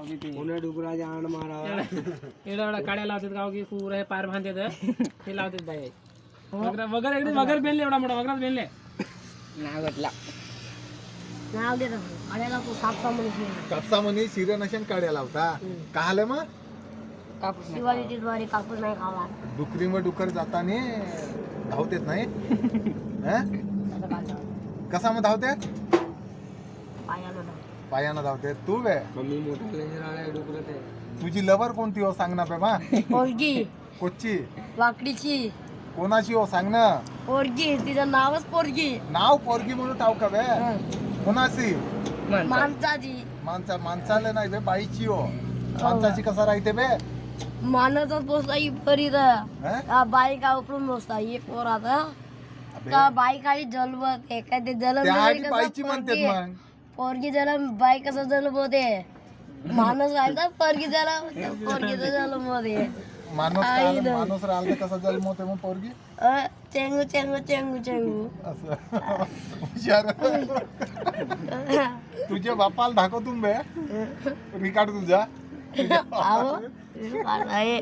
पुन्हा डुकराच्या आण मारावा एवढा काड्या लावतात गाव की पूर आहे पार बांधतात ते लावतात बाई वगैरे एकदम वगैरे बेनले एवढा मोठा वगैरे बेनले नाव घेतला नाव देतो आल्याला तो कापसा म्हणून कापसा म्हणे शिरनशन काड्या लावता का आलं मग कापूस दिवाळीच्या द्वारे कापूस नाही खावा डुकरी व डुकर जाताना धावतेत नाही हं? असं काय करावं? कसा मग धावतेत पायाला धाव. पायानं धावते तू बे कमी मोठा डुकर ते तुझी लवर कोणती हो सांग ना पेमा पोरगी कोची वाकडीची कोणाची हो सांग ना पोरगी तिचं नावच पोरगी नाव पोरगी म्हणून ठाव का बे कोणाची माणसाची माणसाला नाही बे बाईची हो माणसाची कसा राहते बे माणसाच पोचता ही परीत हं? बाईका उपरून बसता ही पोरात अबे, का बाई खाली जलबते काय ते जलम त्याआधी बाईची म्हणतात मग पोरगी जलम बाई कसं जलम होते माणूस राहिला पोरगी जलम पोरगीचं जलम होते माणूस आई का- नाही. माणूस राहिला तर कसा जन्म होते मग पोरगी चेंगू चेंगू चेंगू चेंगू असं हुशार तुझ्या बापाला दाखवतून बे रिकार्ड तुझा आहो आहे